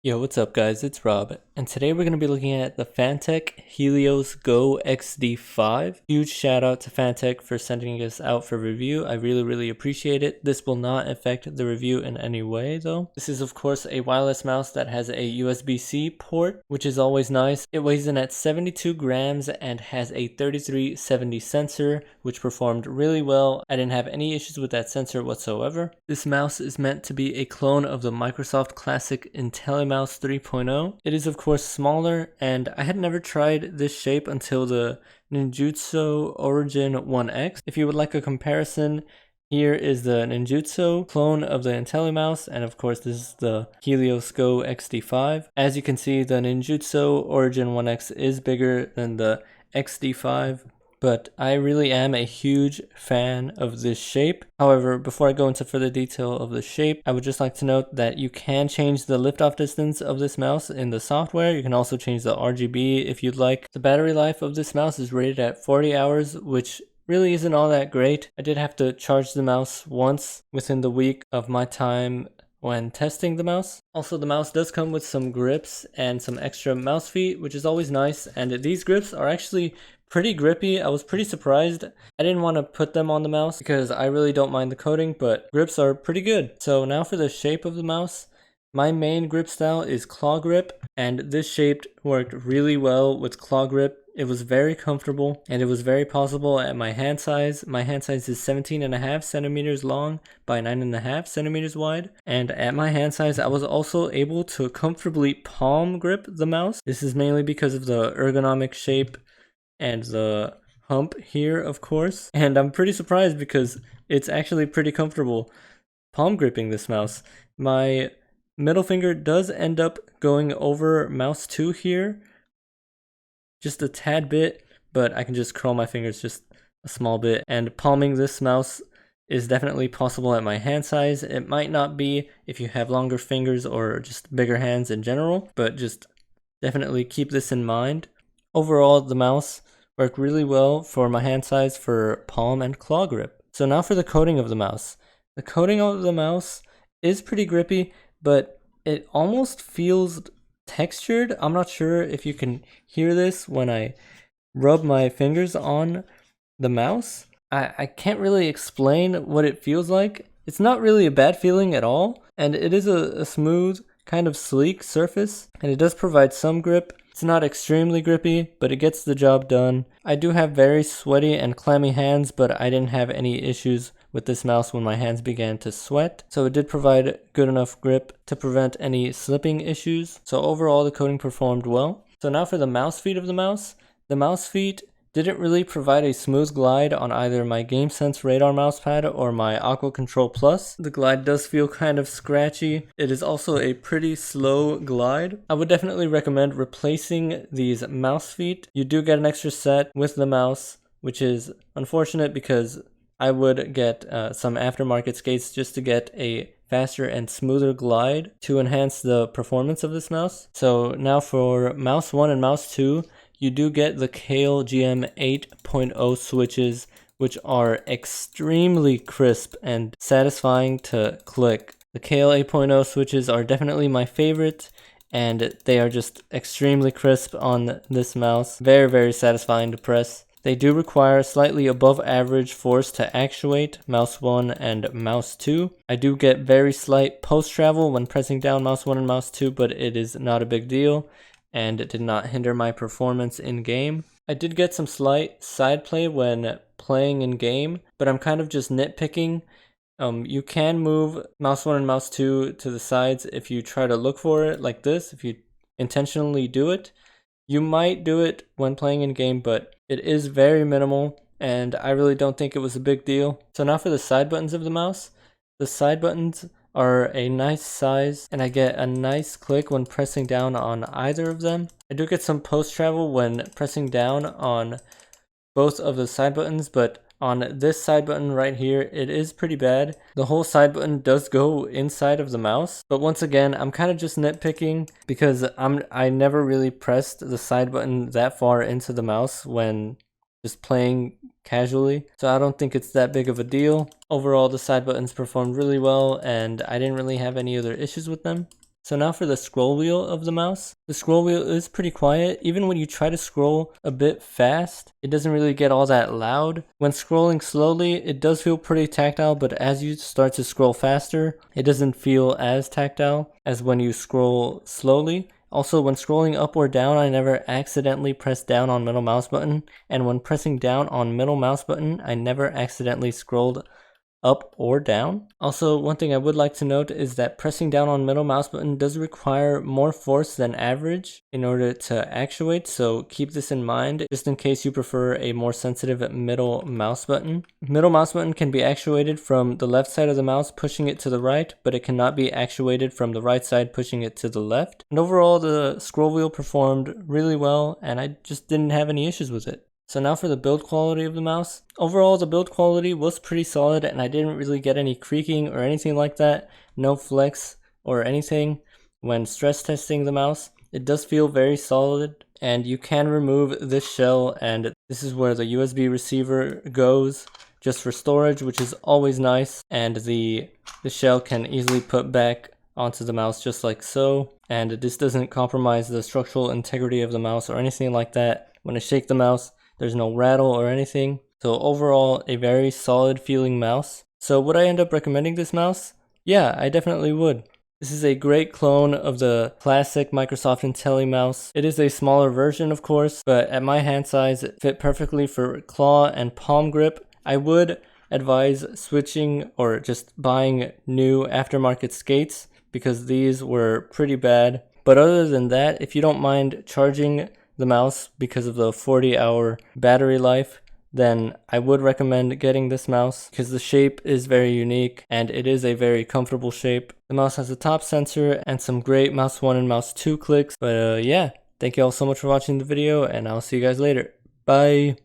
Yo, what's up guys, it's Rob, and today we're going to be looking at the Fantech Helios Go XD5. Huge shout out to Fantech for sending us out for review. I really appreciate it. This will not affect the review in any way though. This is of course a wireless mouse that has a USB-C port, which is always nice. It weighs in at 72 grams and has a 3370 sensor, which performed really well. I didn't have any issues with that sensor whatsoever. This mouse is meant to be a clone of the Microsoft Classic Intellimouse 3.0. It is of course smaller, and I had never tried this shape until the Ninjutsu Origin 1X. If you would like a comparison, here is the Ninjutsu clone of the Intellimouse, and of course this is the Helios Go XD5. As you can see, the Ninjutsu Origin 1X is bigger than the XD5, but I really am a huge fan of this shape. However, before I go into further detail of the shape, I would just like to note that you can change the liftoff distance of this mouse in the software. You can also change the RGB if you'd like. The battery life of this mouse is rated at 40 hours, which really isn't all that great. I did have to charge the mouse once within the week of my time when testing the mouse. Also, the mouse does come with some grips and some extra mouse feet, which is always nice, and these grips are actually pretty grippy. I was pretty surprised. I didn't want to put them on the mouse because I really don't mind the coating, but grips are pretty good. So now for the shape of the mouse. My main grip style is claw grip, and this shape worked really well with claw grip. It was very comfortable, and it was very possible at my hand size. My hand size is 17.5 centimeters long by 9.5 centimeters wide, and at my hand size I was also able to comfortably palm grip the mouse. This is mainly because of the ergonomic shape and the hump here, of course, and I'm pretty surprised because it's actually pretty comfortable palm gripping this mouse. My middle finger does end up going over mouse 2 here, just a tad bit, but I can just curl my fingers just a small bit, and palming this mouse is definitely possible at my hand size. It might not be if you have longer fingers or just bigger hands in general, but just definitely keep this in mind. Overall, the mouse worked really well for my hand size for palm and claw grip. So now for the coating of the mouse. The coating of the mouse is pretty grippy, but it almost feels textured. I'm not sure if you can hear this when I rub my fingers on the mouse. I can't really explain what it feels like. It's not really a bad feeling at all, and it is a smooth, kind of sleek surface, and it does provide some grip. It's not extremely grippy, but it gets the job done. I do have very sweaty and clammy hands, but I didn't have any issues with this mouse when my hands began to sweat, so it did provide good enough grip to prevent any slipping issues. So overall, the coating performed well. So now for the mouse feet of the mouse. The mouse feet didn't really provide a smooth glide on either my GameSense Radar mousepad or my Aqua Control Plus. The glide does feel kind of scratchy. It is also a pretty slow glide. I would definitely recommend replacing these mouse feet. You do get an extra set with the mouse, which is unfortunate because I would get some aftermarket skates just to get a faster and smoother glide to enhance the performance of this mouse. So now for mouse 1 and mouse 2, you do get the Kale GM 8.0 switches, which are extremely crisp and satisfying to click. The Kale 8.0 switches are definitely my favorite, and they are just extremely crisp on this mouse. Very satisfying to press. They do require slightly above average force to actuate mouse 1 and mouse 2. I do get very slight post travel when pressing down mouse 1 and mouse 2, but it is not a big deal, and it did not hinder my performance in game. I did get some slight side play when playing in game, but I'm kind of just nitpicking. You can move mouse 1 and mouse 2 to the sides if you try to look for it like this, if you intentionally do it. You might do it when playing in game, but it is very minimal, and I really don't think it was a big deal. So now for the side buttons of the mouse. The side buttons are a nice size, and I get a nice click when pressing down on either of them. I do get some post travel when pressing down on both of the side buttons, but on this side button right here, it is pretty bad. The whole side button does go inside of the mouse, but once again, I'm kind of just nitpicking because I never really pressed the side button that far into the mouse when just playing casually, so I don't think it's that big of a deal. Overall, the side buttons performed really well, and I didn't really have any other issues with them. So now for the scroll wheel of the mouse. The scroll wheel is pretty quiet. Even when you try to scroll a bit fast, it doesn't really get all that loud. When scrolling slowly, it does feel pretty tactile, but as you start to scroll faster, it doesn't feel as tactile as when you scroll slowly. Also, when scrolling up or down, I never accidentally press down on middle mouse button, and when pressing down on middle mouse button, I never accidentally scrolled up or down. Also, one thing I would like to note is that pressing down on middle mouse button does require more force than average in order to actuate, so keep this in mind just in case you prefer a more sensitive middle mouse button. Middle mouse button can be actuated from the left side of the mouse pushing it to the right, but it cannot be actuated from the right side pushing it to the left. And overall, the scroll wheel performed really well, and I just didn't have any issues with it. So now for the build quality of the mouse. Overall, the build quality was pretty solid and I didn't really get any creaking or anything like that. No flex or anything when stress testing the mouse. It does feel very solid and you can remove this shell, and this is where the USB receiver goes just for storage, which is always nice. And the shell can easily put back onto the mouse just like so. And this doesn't compromise the structural integrity of the mouse or anything like that. When I shake the mouse, there's no rattle or anything. So overall, a very solid feeling mouse. So would I end up recommending this mouse? Yeah, I definitely would. This is a great clone of the classic Microsoft Intellimouse. It is a smaller version, of course, but at my hand size, it fit perfectly for claw and palm grip. I would advise switching or just buying new aftermarket skates because these were pretty bad. But other than that, if you don't mind charging the mouse because of the 40-hour battery life, then I would recommend getting this mouse because the shape is very unique and it is a very comfortable shape. The mouse has a top sensor and some great mouse 1 and mouse 2 clicks. But yeah, thank you all so much for watching the video and I'll see you guys later. Bye!